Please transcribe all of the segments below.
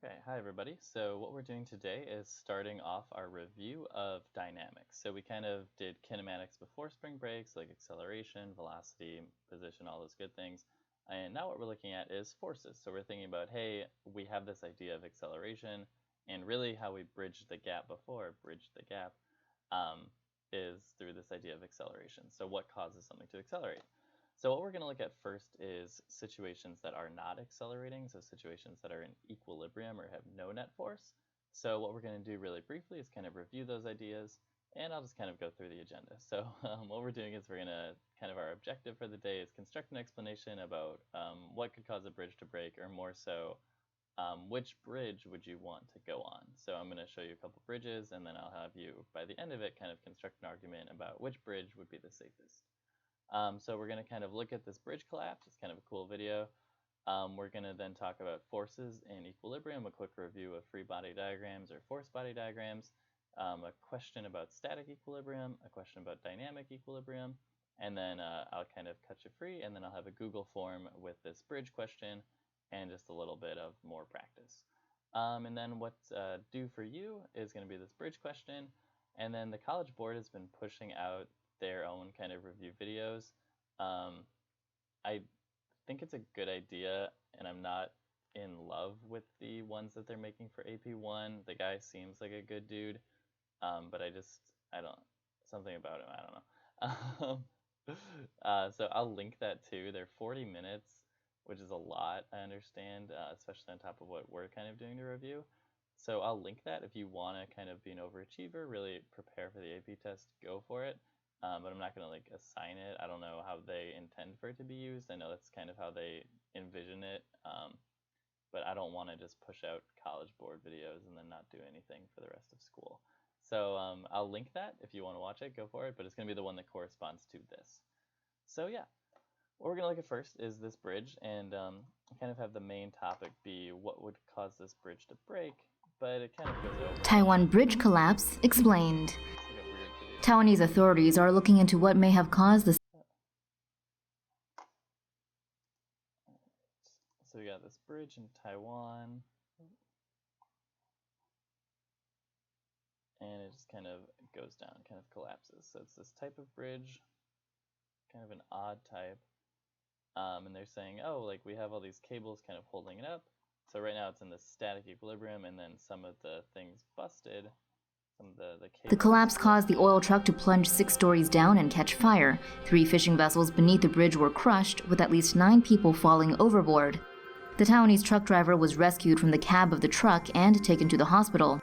Okay, hi everybody. So what we're doing today is starting off our review of dynamics. So we kind of did kinematics before spring breaks, like acceleration, velocity, position, all those good things. And now what we're looking at is forces. So we're thinking about, hey, we have this idea of acceleration, and really how we bridged the gap before, um, is through this idea of acceleration. So what causes something to accelerate? So what we're going to look at first is situations that are not accelerating, so situations that are in equilibrium or have no net force. So what we're going to do really briefly is kind of review those ideas, and I'll just kind of go through the agenda. So what we're doing is we're going to our objective for the day is construct an explanation about what could cause a bridge to break, or more so, which bridge would you want to go on? So I'm going to show you a couple bridges, and then I'll have you, by the end of it, kind of construct an argument about which bridge would be the safest. So we're going to kind of look at this bridge collapse. It's kind of a cool video. We're going to then talk about forces in equilibrium, a quick review of free body diagrams or force body diagrams, a question about static equilibrium, a question about dynamic equilibrium, and then I'll kind of cut you free, and then I'll have a Google form with this bridge question and just a little bit of more practice. And then what's due for you is going to be this bridge question, and then the College Board has been pushing out their own kind of review videos. I think it's a good idea, and I'm not in love with the ones that they're making for AP1. The guy seems like a good dude, but I don't, something about him, I don't know. So I'll link that too. They're 40 minutes, which is a lot, I understand, especially on top of what we're kind of doing to review. So I'll link that if you want to kind of be an overachiever, really prepare for the AP test, go for it. But I'm not going to like assign it. I don't know how they intend for it to be used. I know that's kind of how they envision it. But I don't want to just push out College Board videos and then not do anything for the rest of school. So I'll link that if you want to watch it, go for it. But it's going to be the one that corresponds to this. So yeah, what we're going to look at first is this bridge, and kind of have the main topic be what would cause this bridge to break, but it kind of goes over. Taiwan bridge collapse explained. Taiwanese authorities are looking into what may have caused the So we got this bridge in Taiwan, and it just kind of goes down, kind of collapses. So it's this type of bridge, kind of an odd type. And they're saying, oh, like we have all these cables kind of holding it up. So right now it's in this static equilibrium, and then some of the things busted. The collapse caused the oil truck to plunge 6 stories down and catch fire. 3 fishing vessels beneath the bridge were crushed, with at least 9 people falling overboard. The Taiwanese truck driver was rescued from the cab of the truck and taken to the hospital.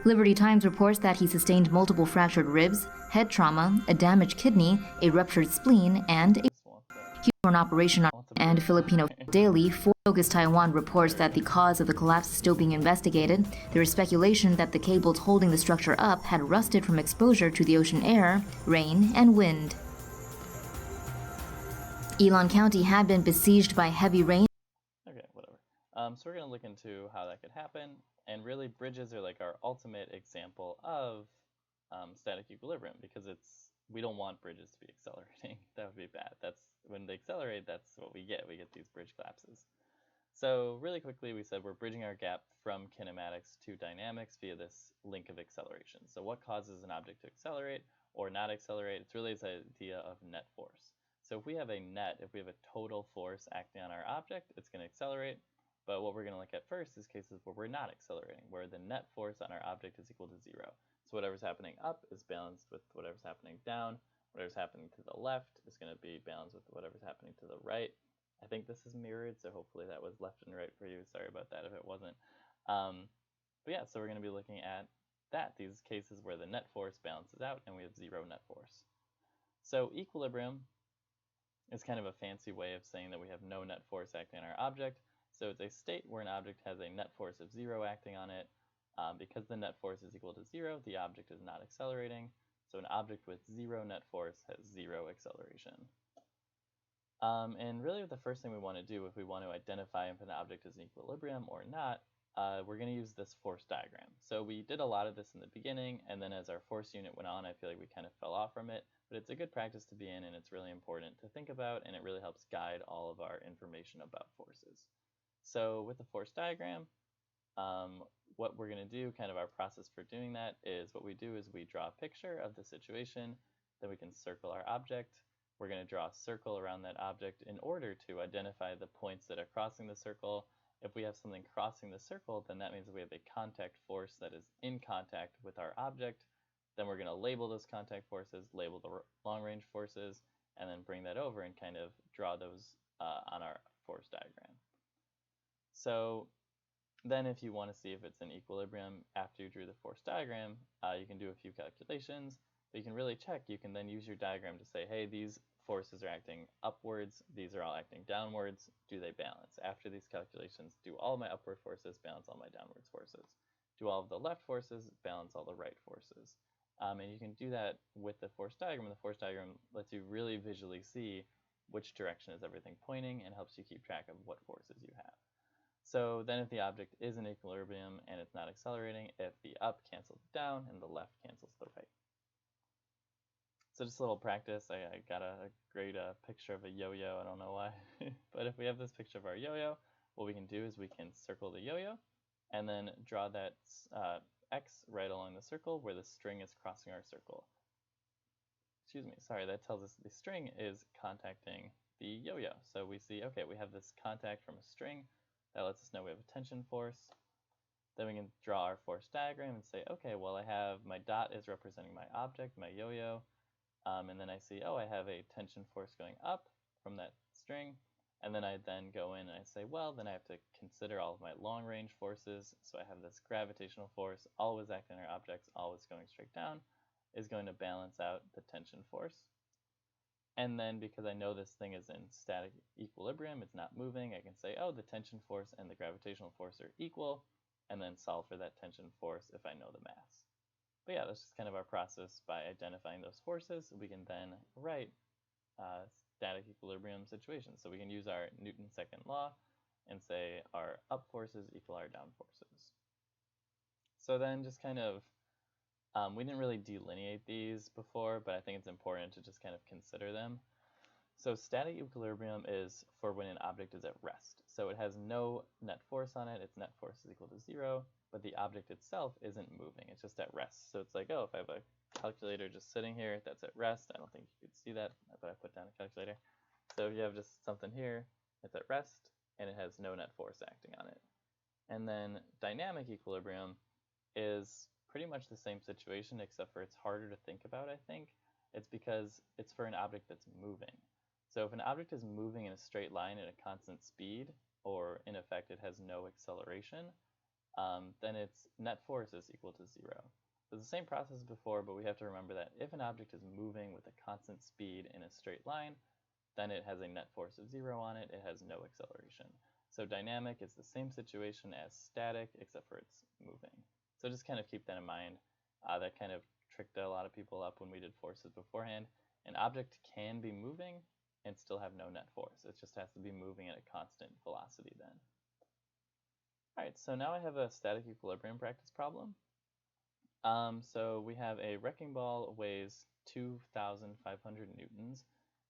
Liberty Times reports that he sustained multiple fractured ribs, head trauma, a damaged kidney, a ruptured spleen, and a an operation on. And Filipino Daily Focus Taiwan reports that the cause of the collapse is still being investigated. There is speculation that the cables holding the structure up had rusted from exposure to the ocean air, rain, and wind. Elon County had been besieged by heavy rain. Okay, whatever. So we're going to look into how that could happen, and really bridges are like our ultimate example of static equilibrium, because we don't want bridges to be accelerating. That would be bad. That's when they accelerate, that's what we get. We get these bridge collapses. So really quickly, we said we're bridging our gap from kinematics to dynamics via this link of acceleration. So what causes an object to accelerate or not accelerate? It's really this idea of net force. So if we have a total force acting on our object, it's going to accelerate. But what we're going to look at first is cases where we're not accelerating, where the net force on our object is equal to 0. So whatever's happening up is balanced with whatever's happening down. Whatever's happening to the left is going to be balanced with whatever's happening to the right. I think this is mirrored, so hopefully that was left and right for you. Sorry about that if it wasn't. But yeah, so we're going to be looking at these cases where the net force balances out and we have 0 net force. So equilibrium is kind of a fancy way of saying that we have no net force acting on our object. So it's a state where an object has a net force of 0 acting on it. Because the net force is equal to 0, the object is not accelerating. So an object with 0 net force has 0 acceleration. And really the first thing we want to do if we want to identify if an object is in equilibrium or not, we're going to use this force diagram. So we did a lot of this in the beginning, and then as our force unit went on, I feel like we kind of fell off from it. But it's a good practice to be in, and it's really important to think about, and it really helps guide all of our information about forces. So with the force diagram, what we're going to do, kind of our process for doing that, is what we do is we draw a picture of the situation, then we can circle our object. We're going to draw a circle around that object in order to identify the points that are crossing the circle. If we have something crossing the circle, then that means we have a contact force that is in contact with our object. Then we're going to label those contact forces, label the long-range forces, and then bring that over and kind of draw those on our force diagram. So then if you want to see if it's in equilibrium after you drew the force diagram, you can do a few calculations, but you can really check. You can then use your diagram to say, hey, these forces are acting upwards, these are all acting downwards, do they balance? After these calculations, do all my upward forces balance all my downwards forces? Do all of the left forces balance all the right forces? And you can do that with the force diagram. The force diagram lets you really visually see which direction is everything pointing and helps you keep track of what forces you have. So then if the object is in equilibrium and it's not accelerating, if the up cancels down and the left cancels the right. So just a little practice. I got a great picture of a yo-yo. I don't know why. But if we have this picture of our yo-yo, what we can do is we can circle the yo-yo and then draw that X right along the circle where the string is crossing our circle. Excuse me, sorry, that tells us the string is contacting the yo-yo. So we see, okay, we have this contact from a string. That lets us know we have a tension force. Then we can draw our force diagram and say, okay, well, I have my dot is representing my object, my yo-yo. And then I see, oh, I have a tension force going up from that string. And then I then go in and I say, well, then I have to consider all of my long-range forces. So I have this gravitational force always acting on our objects, always going straight down, is going to balance out the tension force. And then because I know this thing is in static equilibrium, it's not moving, I can say, oh, the tension force and the gravitational force are equal, and then solve for that tension force if I know the mass. But yeah, that's just kind of our process. By identifying those forces, we can then write static equilibrium situations. So we can use our Newton's second law and say our up forces equal our down forces. So then just kind of, we didn't really delineate these before, but I think it's important to just kind of consider them. So static equilibrium is for when an object is at rest. So it has no net force on it, its net force is equal to 0, but the object itself isn't moving, it's just at rest. So it's like, oh, if I have a calculator just sitting here that's at rest, I don't think you could see that, but I put down a calculator. So you have just something here, it's at rest, and it has no net force acting on it. And then dynamic equilibrium is pretty much the same situation, except for it's harder to think about, I think. It's because it's for an object that's moving. So if an object is moving in a straight line at a constant speed, or in effect it has no acceleration, then its net force is equal to 0. So it's the same process as before, but we have to remember that if an object is moving with a constant speed in a straight line, then it has a net force of 0 on it, it has no acceleration. So dynamic is the same situation as static, except for it's moving. So just kind of keep that in mind. That kind of tricked a lot of people up when we did forces beforehand. An object can be moving and still have no net force. It just has to be moving at a constant velocity then. All right, so now I have a static equilibrium practice problem. So we have a wrecking ball weighs 2,500 newtons,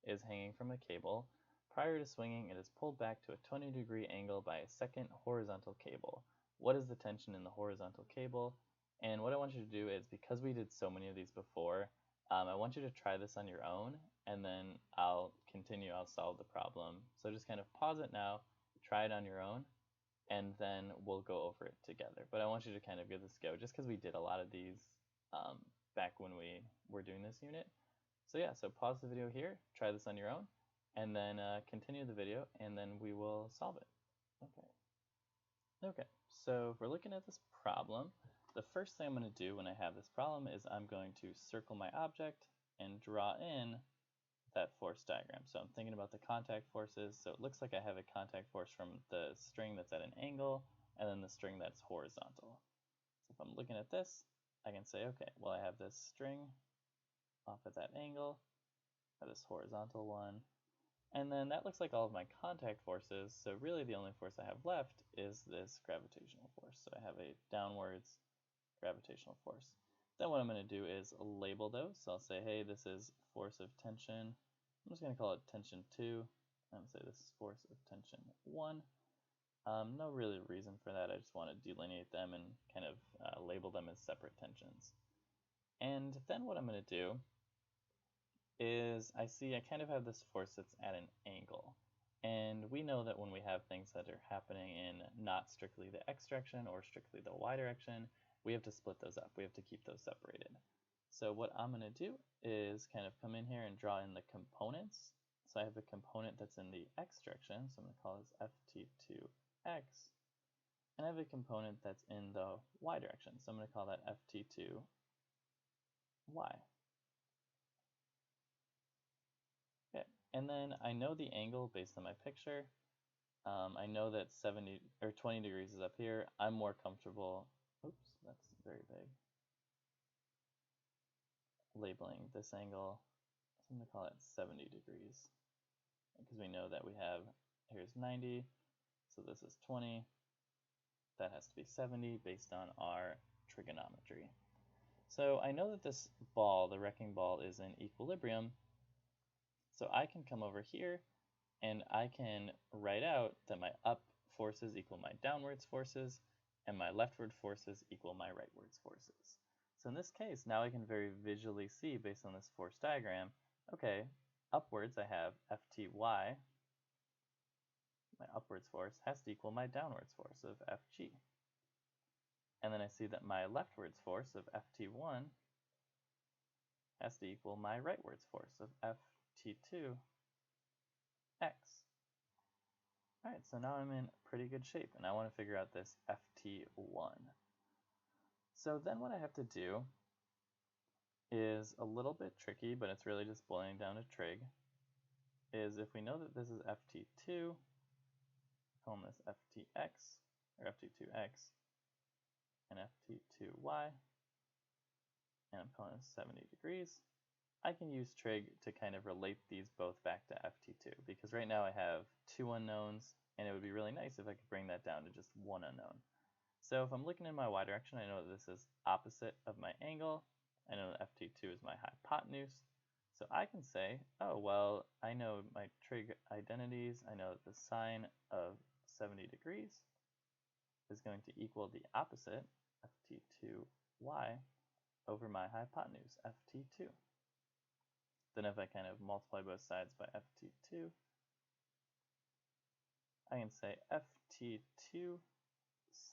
is hanging from a cable. Prior to swinging, it is pulled back to a 20-degree angle by a second horizontal cable. What is the tension in the horizontal cable? And what I want you to do is, because we did so many of these before, I want you to try this on your own, and then I'll solve the problem. So just kind of pause it now, try it on your own, and then we'll go over it together. But I want you to kind of give this a go, just because we did a lot of these back when we were doing this unit. So yeah, so pause the video here, try this on your own, and then continue the video, and then we will solve it. Okay, so if we're looking at this problem, the first thing I'm going to do when I have this problem is I'm going to circle my object and draw in that force diagram. So I'm thinking about the contact forces. So it looks like I have a contact force from the string that's at an angle and then the string that's horizontal. So if I'm looking at this, I can say, okay, well, I have this string off at that angle, I have this horizontal one, and then that looks like all of my contact forces. So really the only force I have left is this gravitational force. So I have a downwards gravitational force. Then what I'm going to do is label those. So I'll say, hey, this is force of tension. I'm just going to call it tension 2. I'm going to say this is force of tension 1. No really reason for that. I just want to delineate them and kind of label them as separate tensions. And then what I'm going to do is I see I kind of have this force that's at an angle. And we know that when we have things that are happening in not strictly the x direction or strictly the y direction, we have to split those up. We have to keep those separated. So what I'm going to do is kind of come in here and draw in the components. So I have a component that's in the x direction, so I'm going to call this ft2x. And I have a component that's in the y direction, so I'm going to call that ft2y. Okay, and then I know the angle based on my picture. I know that 70 or 20 degrees is up here. I'm more comfortable, oops, that's very big, labeling this angle. So I'm going to call it 70 degrees because we know that we have, here's 90, so this is 20. That has to be 70 based on our trigonometry. So I know that this ball, the wrecking ball, is in equilibrium. So I can come over here and I can write out that my up forces equal my downwards forces and my leftward forces equal my rightwards forces. So in this case, now I can very visually see based on this force diagram, okay, upwards I have Fty, my upwards force has to equal my downwards force of Fg. And then I see that my leftwards force of Ft1 has to equal my rightwards force of Ft2x. Alright, so now I'm in pretty good shape, and I want to figure out this Ft1. So then what I have to do is a little bit tricky, but it's really just boiling down to trig, is if we know that this is Ft2, call this Ftx, or Ft2x, and Ft2y, and I'm calling this 70 degrees, I can use trig to kind of relate these both back to Ft2, because right now I have two unknowns, and it would be really nice if I could bring that down to just one unknown. So if I'm looking in my y direction, I know that this is opposite of my angle. I know that Ft2 is my hypotenuse. So I can say, oh, well, I know my trig identities. I know that the sine of 70 degrees is going to equal the opposite, Ft2y, over my hypotenuse, Ft2. Then if I kind of multiply both sides by Ft2, I can say Ft2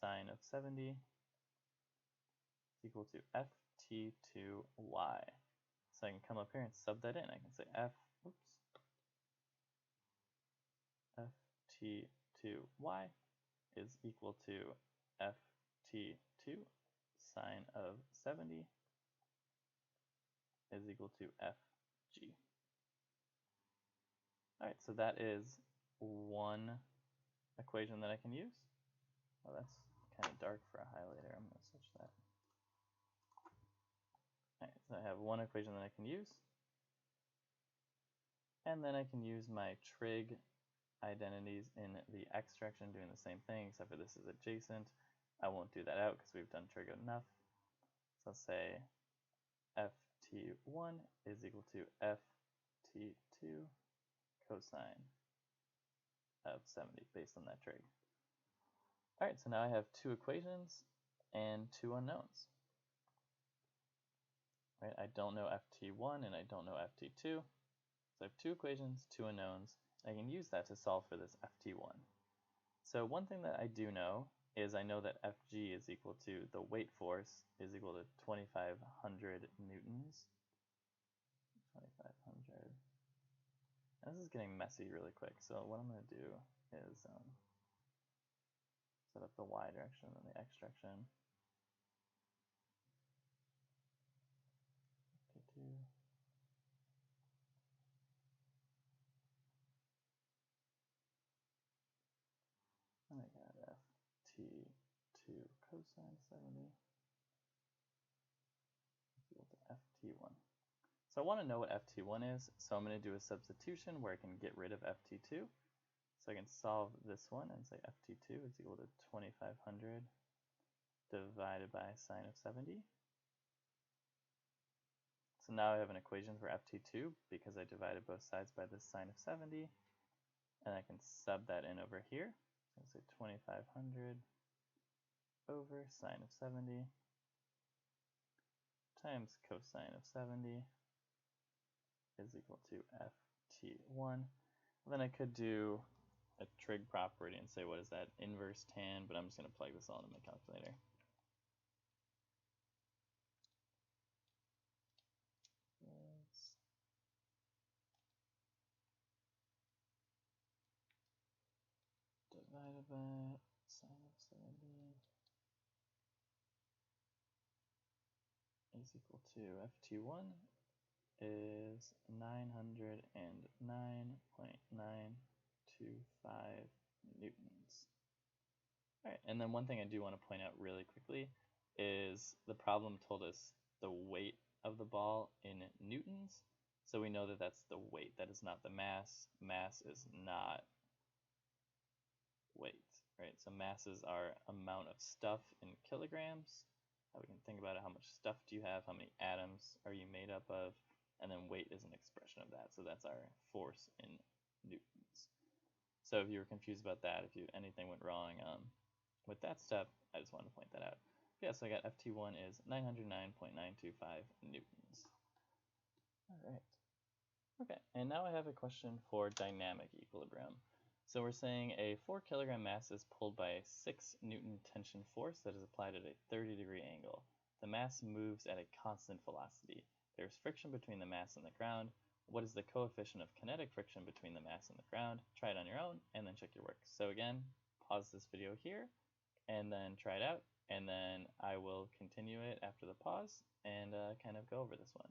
sine of 70 is equal to Ft2y. So I can come up here and sub that in. I can say Ft2y is equal to Ft2 sine of 70 is equal to Fg. Alright, so that is one equation that I can use. Oh, that's kind of dark for a highlighter. I'm going to switch that. Alright, so I have one equation that I can use. And then I can use my trig identities in the x direction doing the same thing, except for this is adjacent. I won't do that out because we've done trig enough. So I'll say Ft1 is equal to Ft2 cosine of 70 based on that trig. Alright, so now I have two equations and two unknowns. Right, I don't know Ft1 and I don't know Ft2. So I have two equations, two unknowns. I can use that to solve for this Ft1. So one thing that I do know is I know that Fg is equal to the weight force is equal to 2,500 newtons. 2,500. This is getting messy really quick. So what I'm going to do is set up the y direction and the x direction. And I got Ft2 cosine 70 is equal to Ft1. So I want to know what Ft1 is, so I'm going to do a substitution where I can get rid of Ft2. So I can solve this one and say Ft2 is equal to 2,500 divided by sine of 70. So now I have an equation for Ft2 because I divided both sides by the sine of 70. And I can sub that in over here. let's say 2500 over sine of 70 times cosine of 70 is equal to ft1. Then I could do a trig property and say, what is that? Inverse tan, but I'm just going to plug this all into my calculator. Divided by sine of 70 is equal to ft1 is 909.925 newtons. All right, and then one thing I do want to point out really quickly is the problem told us the weight of the ball in newtons. So we know that that's the weight. That is not the mass. Mass is not weight, right? So masses are amount of stuff in kilograms. How we can think about it, how much stuff do you have, how many atoms are you made up of, and then weight is an expression of that. So that's our force in newtons. So if you were confused about that, if anything went wrong with that step, I just wanted to point that out. Yeah, so I got ft1 is 909.925 newtons. All right. Okay, and now I have a question for dynamic equilibrium. So we're saying a 4 kilogram mass is pulled by a 6 Newton tension force that is applied at a 30-degree angle. The mass moves at a constant velocity. There's friction between the mass and the ground. What is the coefficient of kinetic friction between the mass and the ground? Try it on your own and then check your work. So again, pause this video here and then try it out, and then I will continue it after the pause and kind of go over this one.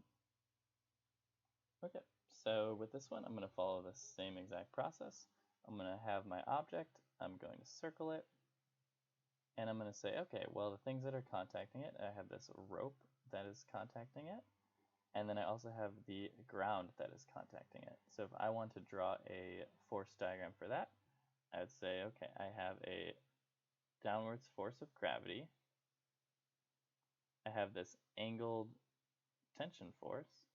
Okay, so with this one, I'm going to follow the same exact process. I'm going to have my object, I'm going to circle it, and I'm going to say, okay, well, the things that are contacting it, I have this rope that is contacting it, and then I also have the ground that is contacting it. So if I want to draw a force diagram for that, I would say, okay, I have a downwards force of gravity, I have this angled tension force,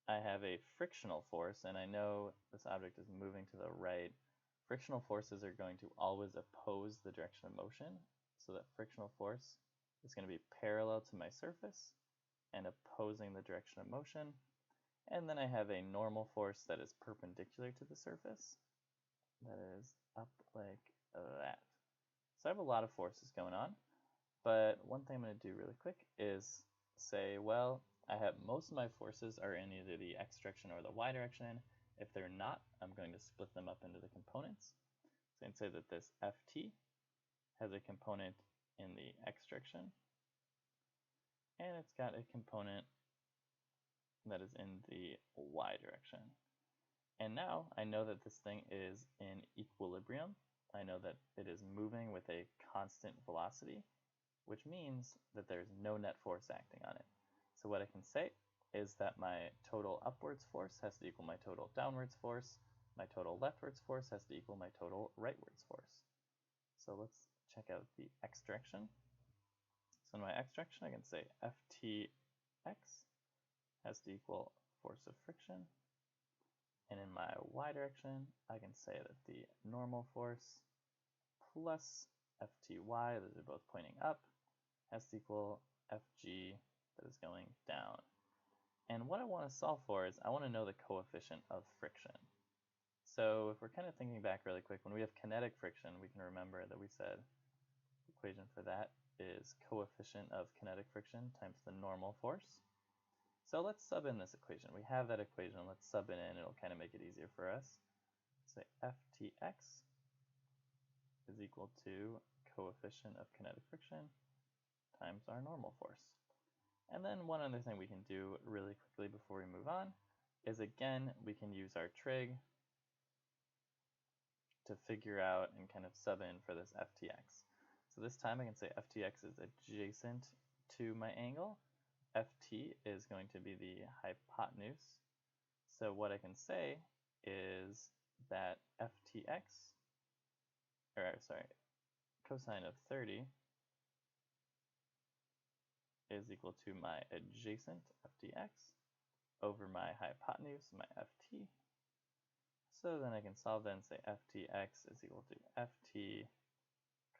I have a frictional force, and I know this object is moving to the right. Frictional forces are going to always oppose the direction of motion, so that frictional force is going to be parallel to my surface and opposing the direction of motion. And then I have a normal force that is perpendicular to the surface, that is up like that. So I have a lot of forces going on, but one thing I'm going to do really quick is say, well, I have most of my forces are in either the x direction or the y direction. If they're not, I'm going to split them up into the components. So I can say that this Ft has a component in the x direction, and it's got a component that is in the y direction. And now I know that this thing is in equilibrium. I know that it is moving with a constant velocity, which means that there's no net force acting on it. So what I can say is that my total upwards force has to equal my total downwards force, my total leftwards force has to equal my total rightwards force. So let's check out the x direction. So in my x direction, I can say Ftx has to equal force of friction. And in my y direction, I can say that the normal force plus Fty, those are both pointing up, has to equal Fg that is going down. And what I want to solve for is I want to know the coefficient of friction. So if we're kind of thinking back really quick, when we have kinetic friction, we can remember that we said the equation for that is coefficient of kinetic friction times the normal force. So let's sub in this equation. We have that equation. Let's sub it in. It'll kind of make it easier for us. Say Ftx is equal to coefficient of kinetic friction times our normal force. And then one other thing we can do really quickly before we move on is, again, we can use our trig to figure out and kind of sub in for this Ftx. So this time I can say Ftx is adjacent to my angle. Ft is going to be the hypotenuse. So what I can say is that Ftx, or sorry, cosine of 30 is equal to my adjacent Ftx over my hypotenuse, my Ft. So then I can solve that and say ftx is equal to ft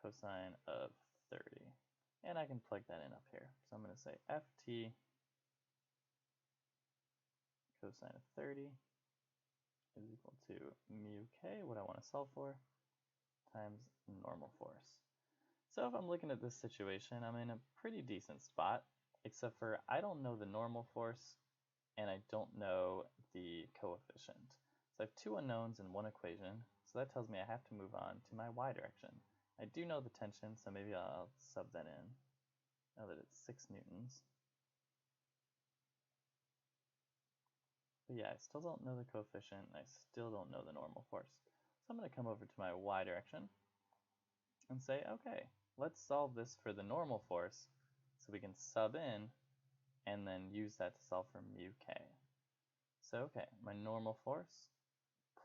cosine of 30. And I can plug that in up here. So I'm going to say ft cosine of 30 is equal to mu k, what I want to solve for, times normal force. So if I'm looking at this situation, I'm in a pretty decent spot, except for I don't know the normal force and I don't know the coefficient. So I have two unknowns in one equation, so that tells me I have to move on to my y direction. I do know the tension, so maybe I'll sub that in, now that it's 6 newtons. But yeah, I still don't know the coefficient, and I still don't know the normal force. So I'm going to come over to my y direction and say, okay, let's solve this for the normal force so we can sub in and then use that to solve for mu k. So okay, my normal force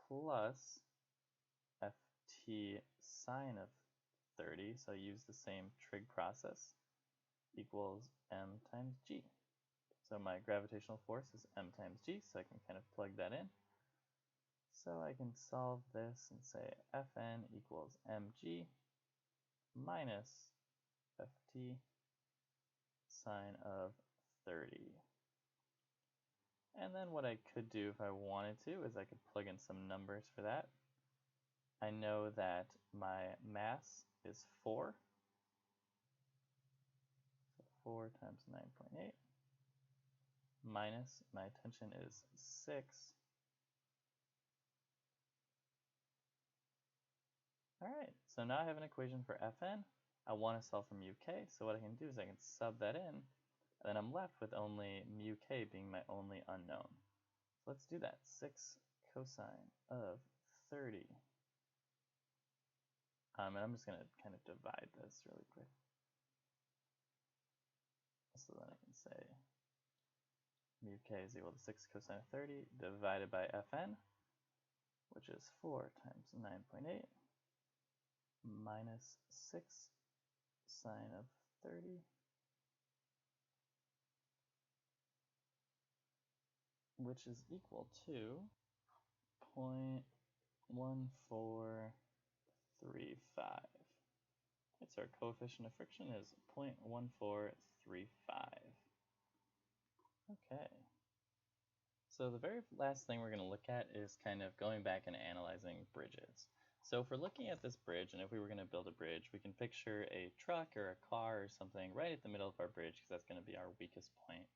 plus ft sine of 30, so I use the same trig process, equals m times g. So my gravitational force is m times g, so I can kind of plug that in. So I can solve this and say Fn equals mg minus ft sine of 30. And then what I could do if I wanted to is I could plug in some numbers for that. I know that my mass is 4. So 4 times 9.8 minus my tension is 6. Alright, so now I have an equation for Fn. I want to solve for mu k, so what I can do is I can sub that in, and then I'm left with only mu k being my only unknown. So let's do that. 6 cosine of 30. And I'm just going to kind of divide this really quick. So then I can say mu k is equal to 6 cosine of 30 divided by Fn, which is 4 times 9.8 minus 6 sine of 30, which is equal to 0.1435. Right, so our coefficient of friction is 0.1435. Okay. So the very last thing we're going to look at is kind of going back and analyzing bridges. So if we're looking at this bridge, and if we were going to build a bridge, we can picture a truck or a car or something right at the middle of our bridge, because that's going to be our weakest point.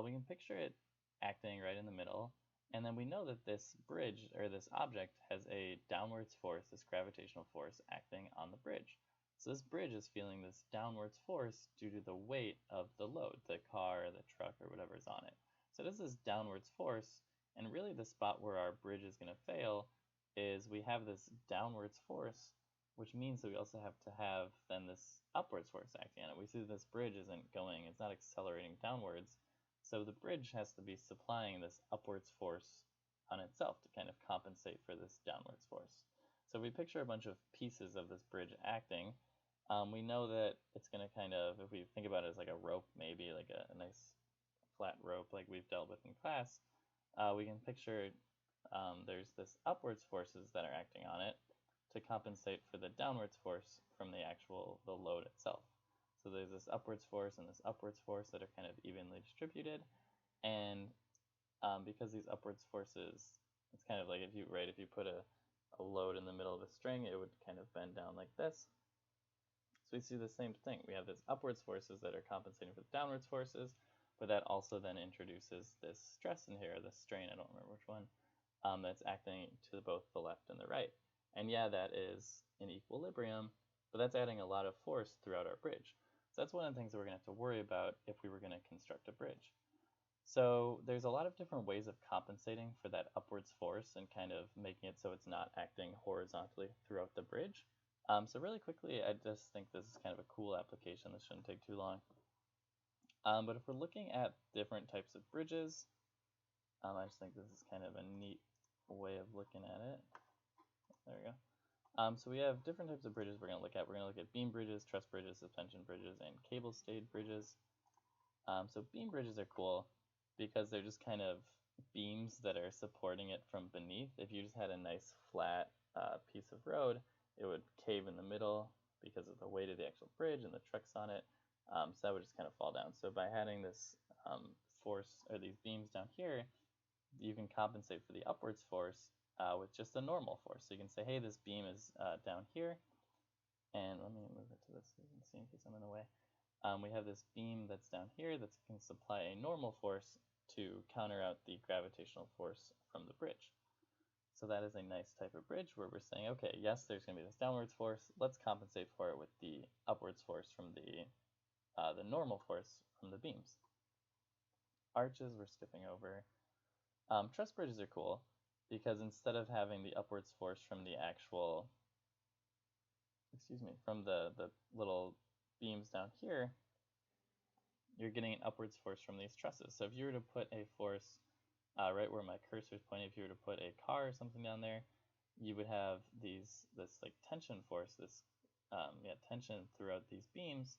We can picture it acting right in the middle, and then we know that this bridge, or this object, has a downwards force, this gravitational force, acting on the bridge. So this bridge is feeling this downwards force due to the weight of the load, the car, or the truck, or whatever is on it. So it has this downwards force, and really the spot where our bridge is going to fail is we have this downwards force, which means that we also have to have then this upwards force acting on it. We see that this bridge isn't going, it's not accelerating downwards, so the bridge has to be supplying this upwards force on itself to kind of compensate for this downwards force. So if we picture a bunch of pieces of this bridge acting, we know that it's going to kind of, if we think about it as like a rope, maybe like a nice flat rope like we've dealt with in class, we can picture there's this upwards forces that are acting on it to compensate for the downwards force from the load itself. So there's this upwards force and this upwards force that are kind of evenly distributed, and because these upwards forces, it's kind of like if you put a load in the middle of a string, it would kind of bend down like this. So we see the same thing. We have this upwards forces that are compensating for the downwards forces, but that also then introduces this stress in here, this strain, I don't remember which one, that's acting to both the left and the right. And yeah, that is in equilibrium, but that's adding a lot of force throughout our bridge. So that's one of the things that we're going to have to worry about if we were going to construct a bridge. So there's a lot of different ways of compensating for that upwards force and kind of making it so it's not acting horizontally throughout the bridge. So really quickly, I just think this is kind of a cool application. This shouldn't take too long. But if we're looking at different types of bridges, I just think this is kind of a neat way of looking at it. There we go. So we have different types of bridges we're going to look at. We're going to look at beam bridges, truss bridges, suspension bridges, and cable stayed bridges. So beam bridges are cool because they're just kind of beams that are supporting it from beneath. If you just had a nice flat piece of road, it would cave in the middle because of the weight of the actual bridge and the trucks on it. So that would just kind of fall down. So by having this force or these beams down here, you can compensate for the upwards force with just a normal force. So you can say, hey, this beam is down here, and let me move it to this so you can see in case I'm in the way. We have this beam that's down here that can supply a normal force to counter out the gravitational force from the bridge. So that is a nice type of bridge where we're saying, okay, yes, there's going to be this downwards force. Let's compensate for it with the upwards force from the normal force from the beams. Arches we're skipping over. Truss bridges are cool because instead of having the upwards force from the actual, from the little beams down here, you're getting an upwards force from these trusses. So if you were to put a force right where my cursor is pointing, if you were to put a car or something down there, you would have this like tension force, this tension throughout these beams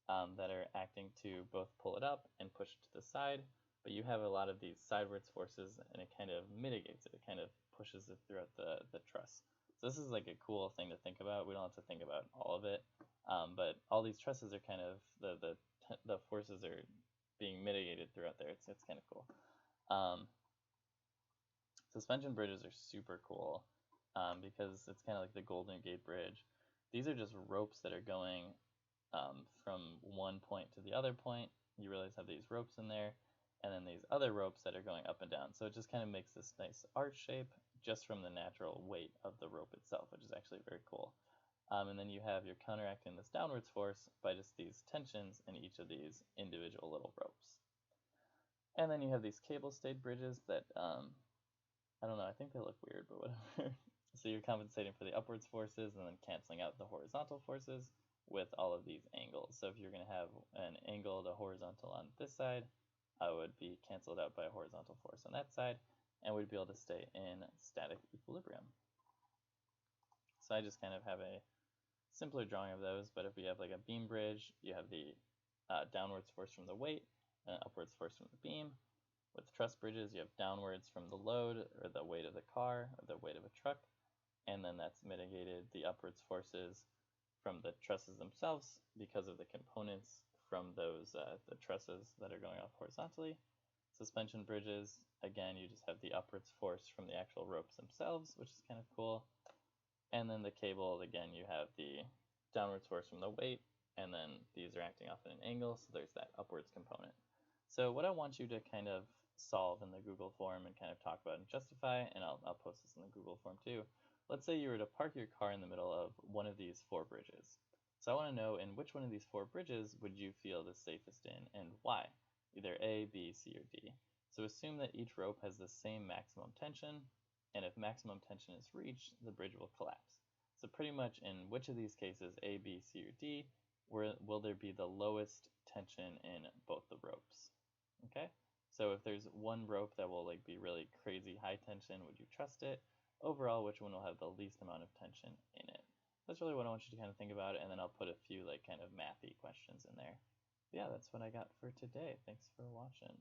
that are acting to both pull it up and push it to the side. But you have a lot of these sidewards forces, and it kind of mitigates it. It kind of pushes it throughout the truss. So this is like a cool thing to think about. We don't have to think about all of it, but all these trusses are kind of the forces are being mitigated throughout there. It's kind of cool. Suspension bridges are super cool because it's kind of like the Golden Gate Bridge. These are just ropes that are going from one point to the other point. You realize have these ropes in there, and then these other ropes that are going up and down. So it just kind of makes this nice arch shape just from the natural weight of the rope itself, which is actually very cool. And then you're counteracting this downwards force by just these tensions in each of these individual little ropes. And then you have these cable-stayed bridges that, I don't know, I think they look weird, but whatever. So you're compensating for the upwards forces and then canceling out the horizontal forces with all of these angles. So if you're going to have an angle to horizontal on this side, I would be canceled out by a horizontal force on that side, and we'd be able to stay in static equilibrium. So I just kind of have a simpler drawing of those, but if we have like a beam bridge, you have the downwards force from the weight and upwards force from the beam. With truss bridges, you have downwards from the load or the weight of the car or the weight of a truck, and then that's mitigated the upwards forces from the trusses themselves because of the components from those the trusses that are going off horizontally. Suspension bridges, again, you just have the upwards force from the actual ropes themselves, which is kind of cool. And then the cable, again, you have the downwards force from the weight, and then these are acting off at an angle, so there's that upwards component. So what I want you to kind of solve in the Google form and kind of talk about and justify, and I'll post this in the Google form too. Let's say you were to park your car in the middle of one of these 4 bridges. So I want to know in which one of these 4 bridges would you feel the safest in and why? Either A, B, C, or D. So assume that each rope has the same maximum tension, and if maximum tension is reached, the bridge will collapse. So pretty much in which of these cases, A, B, C, or D, will there be the lowest tension in both the ropes? Okay, so if there's one rope that will like be really crazy high tension, would you trust it? Overall, which one will have the least amount of tension in it? That's really what I want you to kind of think about, and then I'll put a few like kind of mathy questions in there. Yeah, that's what I got for today. Thanks for watching.